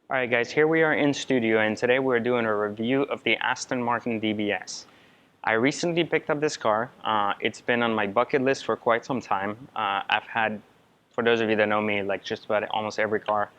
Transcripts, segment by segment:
Alright guys, here we are in studio and today we're doing a review of the Aston Martin DBS. I recently picked up this car. It's been on my bucket list for quite some time. I've had, for those of you that know me, like just about almost every car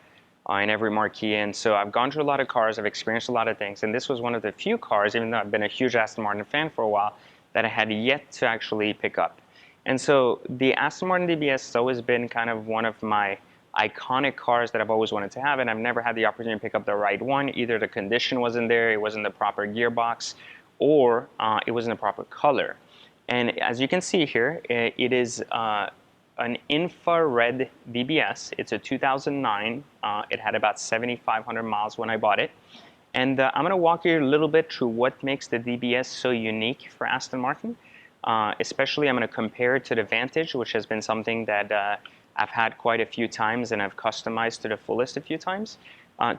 in every marquee, and so I've gone through a lot of cars, I've experienced a lot of things, and this was one of the few cars, even though I've been a huge Aston Martin fan for a while, that I had yet to actually pick up. And so the Aston Martin DBS has always been kind of one of my iconic cars that I've always wanted to have, and I've never had the opportunity to pick up the right one. Either the condition wasn't there, it wasn't the proper gearbox, or it wasn't the proper color. And as you can see here, it is an infrared DBS. It's a 2009. It had about 7,500 miles when I bought it. And I'm going to walk you a little bit through what makes the DBS so unique for Aston Martin. Especially, I'm going to compare it to the Vantage, which has been something that I've had quite a few times and I've customized to the fullest a few times.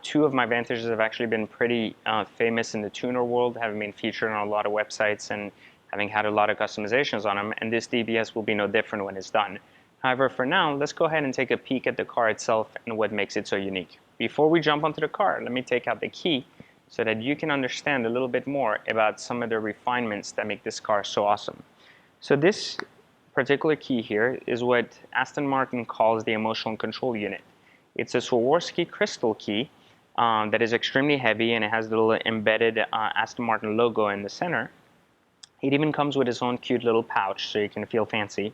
Two of my Vantages have actually been pretty famous in the tuner world, having been featured on a lot of websites and having had a lot of customizations on them, and this DBS will be no different when it's done. However, for now, let's go ahead and take a peek at the car itself and what makes it so unique. Before we jump onto the car, let me take out the key so that you can understand a little bit more about some of the refinements that make this car so awesome. So this particular key here is what Aston Martin calls the emotional control unit. It's a Swarovski crystal key that is extremely heavy, and it has the little embedded Aston Martin logo in the center. It even comes with its own cute little pouch so you can feel fancy.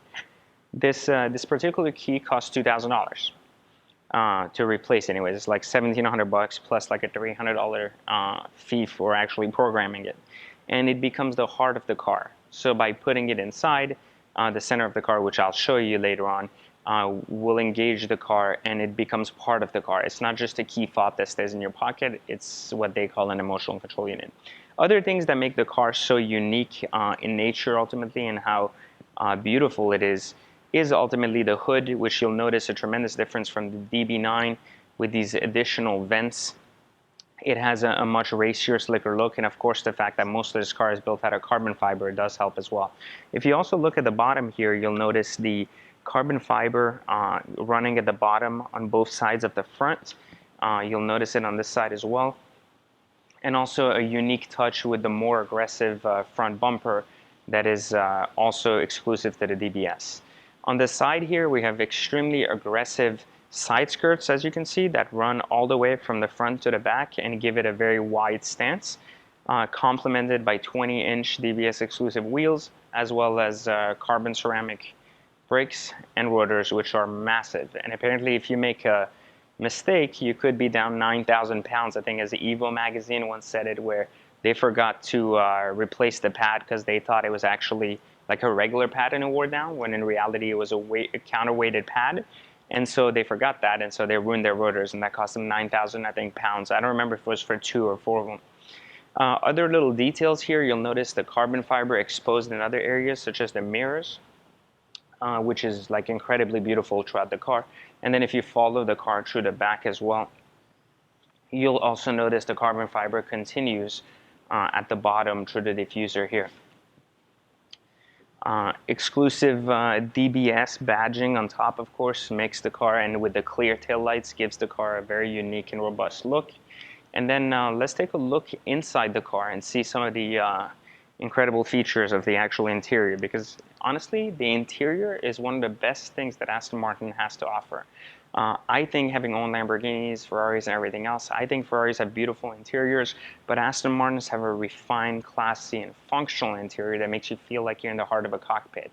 This particular key costs $2,000 to replace anyways. It's like $1,700 plus like a $300 fee for actually programming it. And it becomes the heart of the car. So by putting it inside the center of the car, which I'll show you later on, will engage the car and it becomes part of the car. It's not just a key fob that stays in your pocket, it's what they call an emotional control unit. Other things that make the car so unique in nature ultimately and how beautiful it is ultimately the hood, which you'll notice a tremendous difference from the DB9 with these additional vents. It has a much racier, slicker look, and of course the fact that most of this car is built out of carbon fiber does help as well. If you also look at the bottom here, you'll notice the carbon fiber running at the bottom on both sides of the front. You'll notice it on this side as well. And also a unique touch with the more aggressive front bumper that is also exclusive to the DBS. On the side here, we have extremely aggressive side skirts, as you can see, that run all the way from the front to the back and give it a very wide stance, complemented by 20-inch DBS exclusive wheels, as well as carbon ceramic brakes and rotors, which are massive. And apparently, if you make a mistake, you could be down 9,000 pounds. I think as the Evo magazine once said it, where they forgot to replace the pad because they thought it was actually like a regular pad and it wore down, when in reality it was a counterweighted pad. And so they forgot that, and so they ruined their rotors, and that cost them 9,000, I think, pounds. I don't remember if it was for 2 or 4 of them. Other little details here, you'll notice the carbon fiber exposed in other areas, such as the mirrors, which is like incredibly beautiful throughout the car. And then if you follow the car through the back as well, you'll also notice the carbon fiber continues at the bottom through the diffuser here. Exclusive DBS badging on top, of course, makes the car, and with the clear tail lights, gives the car a very unique and robust look. And then let's take a look inside the car and see some of the incredible features of the actual interior, because honestly, the interior is one of the best things that Aston Martin has to offer. I think, having owned Lamborghinis, Ferraris, and everything else, I think Ferraris have beautiful interiors, but Aston Martins have a refined, classy, and functional interior that makes you feel like you're in the heart of a cockpit.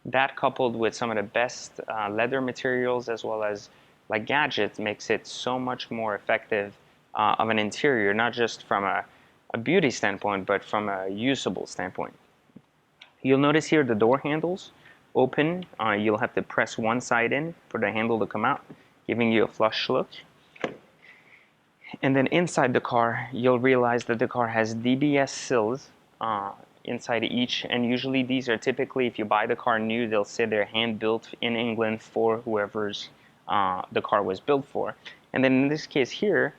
That, coupled with some of the best leather materials as well as like gadgets, makes it so much more effective of an interior, not just from a beauty standpoint, but from a usable standpoint. You'll notice here the door handles open. You'll have to press one side in for the handle to come out, giving you a flush look. And then inside the car, you'll realize that the car has DBS sills inside each, and usually these are typically, if you buy the car new, they'll say they're hand built in England for whoever's the car was built for. And then in this case here,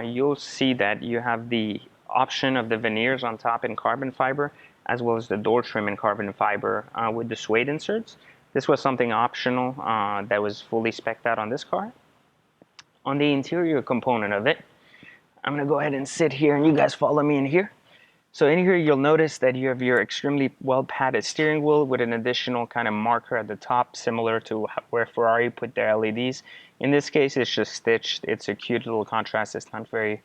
you'll see that you have the option of the veneers on top in carbon fiber, as well as the door trim in carbon fiber with the suede inserts. This was something optional that was fully spec'd out on this car. On the interior component of it, I'm gonna go ahead and sit here and you guys follow me in here. So in here, you'll notice that you have your extremely well padded steering wheel with an additional kind of marker at the top, similar to where Ferrari put their LEDs. In this case, it's just stitched. It's a cute little contrast. It's not very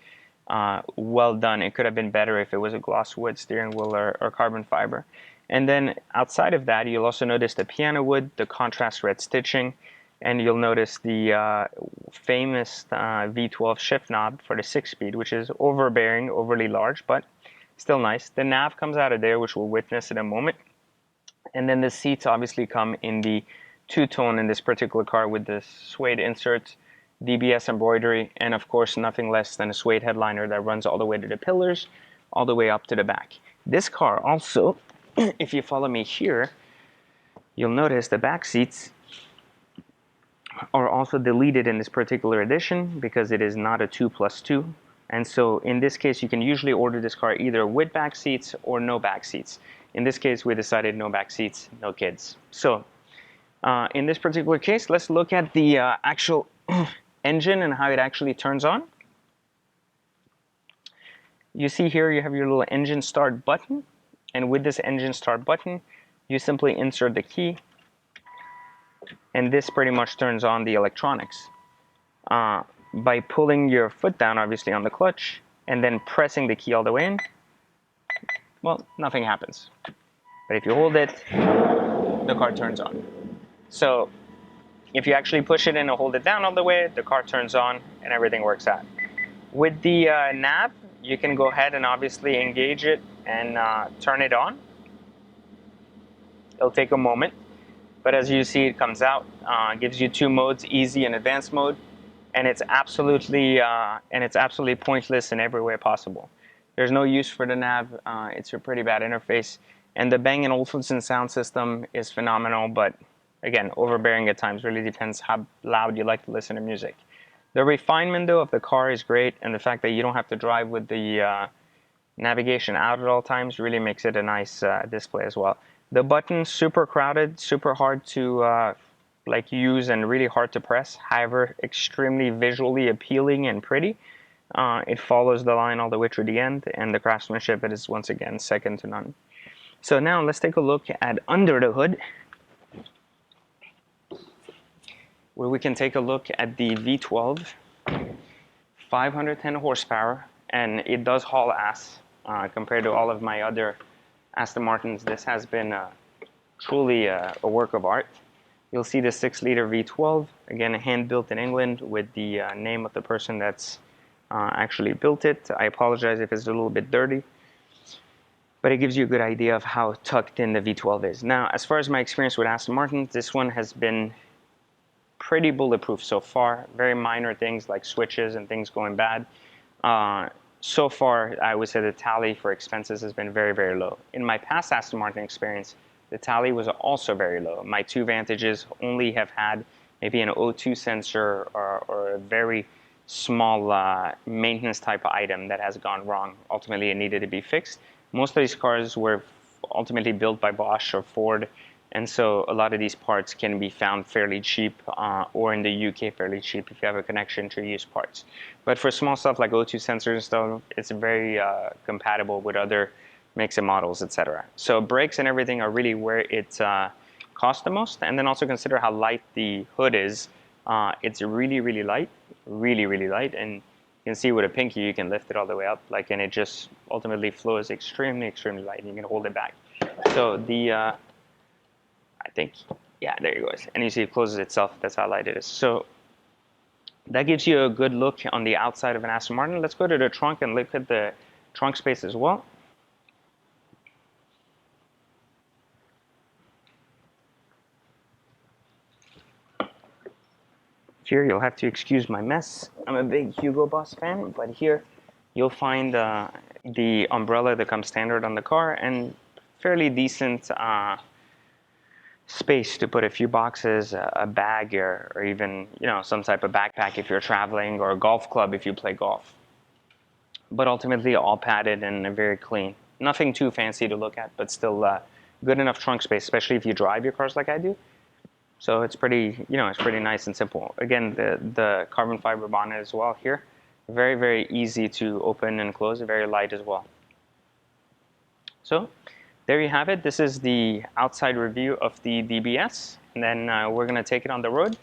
well done. It could have been better if it was a gloss wood steering wheel or carbon fiber. And then outside of that, you'll also notice the piano wood, the contrast red stitching, and you'll notice the famous V12 shift knob for the 6-speed, which is overbearing, overly large, but still nice. The nav comes out of there, which we'll witness in a moment. And then the seats obviously come in the two-tone in this particular car with the suede inserts, DBS embroidery, and of course nothing less than a suede headliner that runs all the way to the pillars, all the way up to the back. This car also, if you follow me here, you'll notice the back seats are also deleted in this particular edition because it is not a 2+2. And so in this case, you can usually order this car either with back seats or no back seats. In this case, we decided no back seats, no kids. So in this particular case, let's look at the actual engine and how it actually turns on. You see here you have your little engine start button. And with this engine start button, you simply insert the key. And this pretty much turns on the electronics. By pulling your foot down, obviously, on the clutch, and then pressing the key all the way in, well, nothing happens. But if you hold it, the car turns on. So if you actually push it in and hold it down all the way, the car turns on and everything works out. With the nav, you can go ahead and obviously engage it and turn it on. It'll take a moment, but as you see, it comes out, gives you two modes, easy and advanced mode. And it's absolutely pointless in every way possible. There's no use for the nav. It's a pretty bad interface. And the Bang & Olufsen sound system is phenomenal, but again, overbearing at times. Really depends how loud you like to listen to music. The refinement, though, of the car is great, and the fact that you don't have to drive with the navigation out at all times really makes it a nice display as well. The buttons, super crowded, super hard to use and really hard to press. However, extremely visually appealing and pretty. It follows the line all the way through the end, and the craftsmanship it is once again second to none. So now let's take a look at under the hood, where we can take a look at the V12, 510 horsepower, and it does haul ass compared to all of my other Aston Martins. This has been truly a work of art. You'll see the 6-liter V12, again, hand-built in England with the name of the person that's actually built it. I apologize if it's a little bit dirty, but it gives you a good idea of how tucked in the V12 is. Now, as far as my experience with Aston Martin, this one has been pretty bulletproof so far. Very minor things like switches and things going bad. So far, I would say the tally for expenses has been very, very low. In my past Aston Martin experience, the tally was also very low. My two Vantages only have had maybe an O2 sensor or a very small maintenance type of item that has gone wrong. Ultimately, it needed to be fixed. Most of these cars were ultimately built by Bosch or Ford, and so a lot of these parts can be found fairly cheap or in the UK fairly cheap if you have a connection to used parts. But for small stuff like O2 sensors and stuff, it's very compatible with other makes and models, etc. So brakes and everything are really where it costs the most. And then also consider how light the hood is. It's really, really light, really light. And you can see with a pinky, you can lift it all the way up, and it just ultimately flows extremely, extremely light. And you can hold it back. So the, I think, yeah, there you go. And you see it closes itself. That's how light it is. So that gives you a good look on the outside of an Aston Martin. Let's go to the trunk and look at the trunk space as well. Here, you'll have to excuse my mess. I'm a big Hugo Boss fan, but here you'll find the umbrella that comes standard on the car and fairly decent space to put a few boxes, a bag, or even some type of backpack if you're traveling, or a golf club if you play golf. But ultimately, all padded and very clean. Nothing too fancy to look at, but still good enough trunk space, especially if you drive your cars like I do. So it's pretty, it's pretty nice and simple. Again, the carbon fiber bonnet as well here. Very, very easy to open and close, very light as well. So there you have it. This is the outside review of the DBS. And then we're going to take it on the road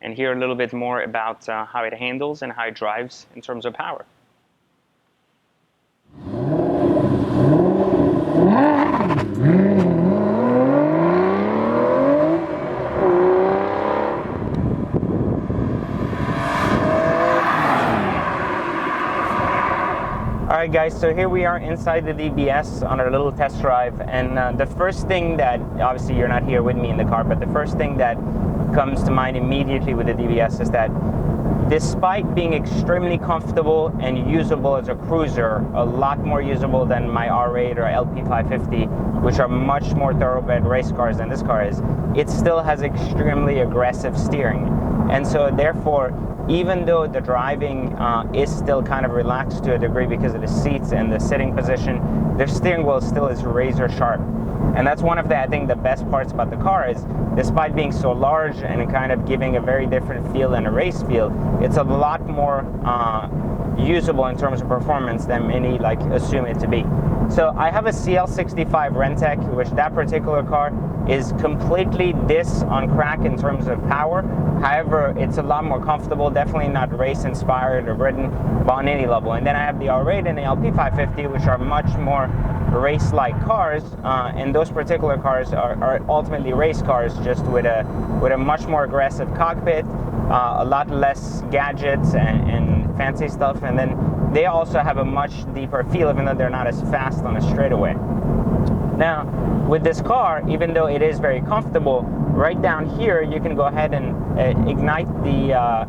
and hear a little bit more about how it handles and how it drives in terms of power. Alright guys, so here we are inside the DBS on our little test drive, and the first thing that, obviously you're not here with me in the car, but the first thing that comes to mind immediately with the DBS is that despite being extremely comfortable and usable as a cruiser, a lot more usable than my R8 or LP550, which are much more thoroughbred race cars than this car is, it still has extremely aggressive steering. And so therefore, even though the driving is still kind of relaxed to a degree because of the seats and the sitting position, the steering wheel still is razor sharp. And that's one of the, I think, the best parts about the car is, despite being so large and kind of giving a very different feel than a race feel, it's a lot more usable in terms of performance than many assume it to be. So I have a CL65 Rentec, which that particular car is completely this on crack in terms of power. However, it's a lot more comfortable, definitely not race inspired or ridden on any level. And then I have the R8 and the LP550, which are much more race-like cars, and those particular cars are ultimately race cars, just with a much more aggressive cockpit, a lot less gadgets and fancy stuff, and then they also have a much deeper feel, even though they're not as fast on a straightaway. Now, with this car, even though it is very comfortable, right down here you can go ahead and ignite the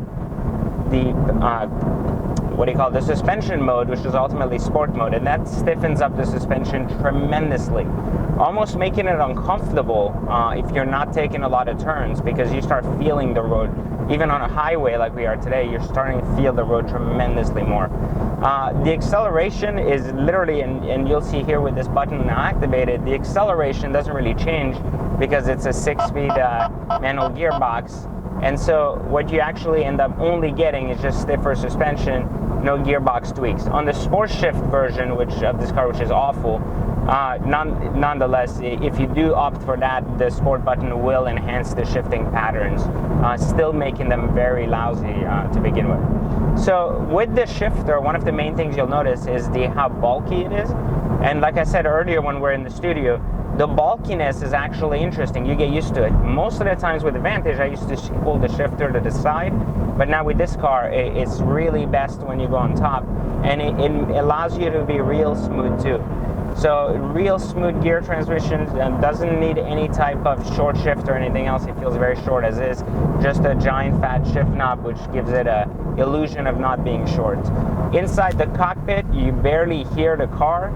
suspension mode, which is ultimately sport mode, and that stiffens up the suspension tremendously, almost making it uncomfortable if you're not taking a lot of turns, because you start feeling the road. Even on a highway like we are today, you're starting to feel the road tremendously more. The acceleration is literally, and you'll see here with this button now activated, the acceleration doesn't really change because it's a 6-speed manual gearbox. And so what you actually end up only getting is just stiffer suspension, no gearbox tweaks. On the Sport Shift version of this car, which is awful, nonetheless, if you do opt for that, the Sport button will enhance the shifting patterns, still making them very lousy to begin with. So with the shifter, one of the main things you'll notice is how bulky it is. And like I said earlier when we're in the studio, the bulkiness is actually interesting. You get used to it. Most of the times with the Vantage, I used to hold the shifter to the side, but now with this car, it's really best when you go on top, and it allows you to be real smooth too. So real smooth gear transmission, doesn't need any type of short shift or anything else. It feels very short as is, just a giant fat shift knob, which gives it a illusion of not being short. Inside the cockpit, you barely hear the car.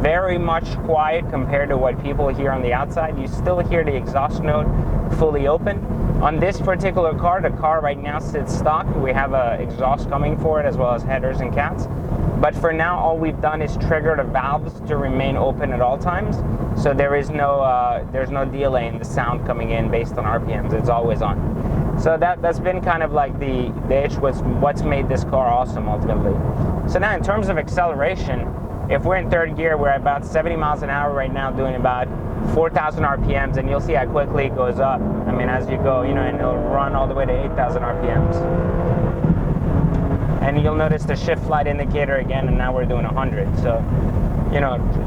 Very much quiet compared to what people hear on the outside. You still hear the exhaust note fully open. On this particular car, the car right now sits stock. We have an exhaust coming for it, as well as headers and cats. But for now, all we've done is trigger the valves to remain open at all times. So there is there's no delay in the sound coming in based on RPMs. It's always on. So that's been kind of like the itch, what's made this car awesome ultimately. So now in terms of acceleration, if we're in third gear, we're at about 70 miles an hour right now, doing about 4,000 RPMs, and you'll see how quickly it goes up. I mean, as you go, and it'll run all the way to 8,000 RPMs. And you'll notice the shift light indicator again, and now we're doing 100. So,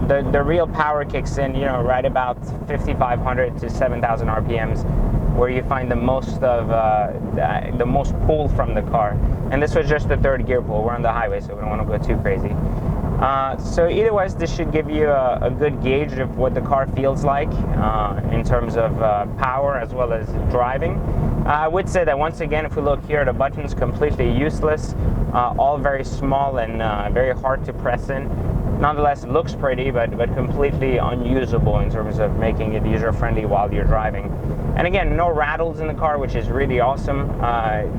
the real power kicks in, right about 5,500 to 7,000 RPMs, where you find the most pull from the car. And this was just the third gear pull. We're on the highway, so we don't want to go too crazy. So either way, this should give you a good gauge of what the car feels like in terms of power as well as driving. I would say that once again, if we look here, the button's completely useless, all very small and very hard to press in. Nonetheless, it looks pretty, but completely unusable in terms of making it user-friendly while you're driving. And again, no rattles in the car, which is really awesome.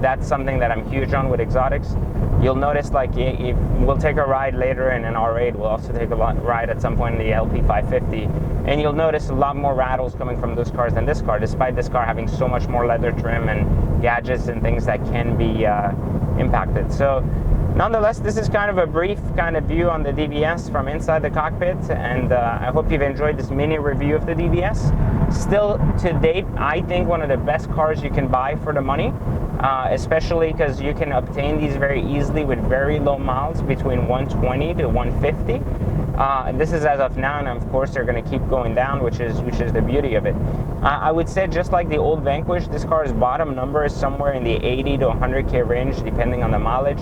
That's something that I'm huge on with exotics. You'll notice, if we'll take a ride later in an R8, we'll also take a ride at some point in the LP550, and you'll notice a lot more rattles coming from those cars than this car, despite this car having so much more leather trim and gadgets and things that can be impacted. So Nonetheless, this is kind of a brief kind of view on the DBS from inside the cockpit, and I hope you've enjoyed this mini review of the DBS. Still, to date, I think one of the best cars you can buy for the money, especially because you can obtain these very easily with very low miles, between 120 to 150. This is as of now, and of course they're going to keep going down, which is the beauty of it. I would say, just like the old Vanquish, this car's bottom number is somewhere in the 80 to 100K range, depending on the mileage.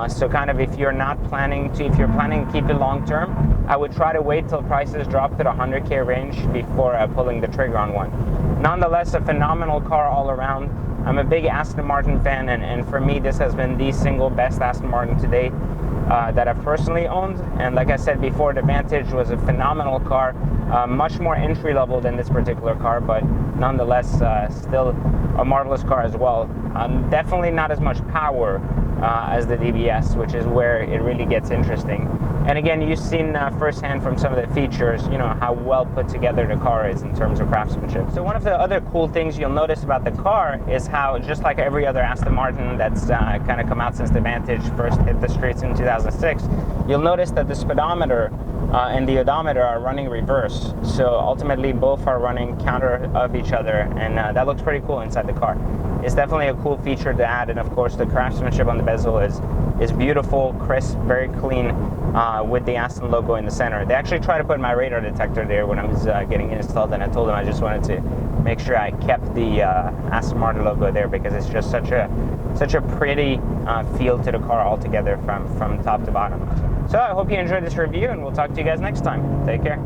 So kind of if you're planning to keep it long term, I would try to wait till prices drop to the 100K range before pulling the trigger on one. Nonetheless, a phenomenal car all around. I'm a big Aston Martin fan, and for me, this has been the single best Aston Martin to date that I've personally owned. And like I said before, the Vantage was a phenomenal car, much more entry level than this particular car, but nonetheless still a marvelous car as well. Definitely not as much power as the DBS, which is where it really gets interesting. And again, you've seen firsthand from some of the features, how well put together the car is in terms of craftsmanship. So one of the other cool things you'll notice about the car is how, just like every other Aston Martin that's kind of come out since the Vantage first hit the streets in 2006, you'll notice that the speedometer and the odometer are running reverse. So ultimately, both are running counter of each other, and that looks pretty cool inside the car. It's definitely a cool feature to add, and of course, the craftsmanship on the bezel is beautiful, crisp, very clean, with the Aston logo in the center. They actually tried to put my radar detector there when I was getting it installed, and I told them I just wanted to make sure I kept the Aston Martin logo there, because it's just such a pretty feel to the car altogether from top to bottom. So I hope you enjoyed this review, and we'll talk to you guys next time. Take care.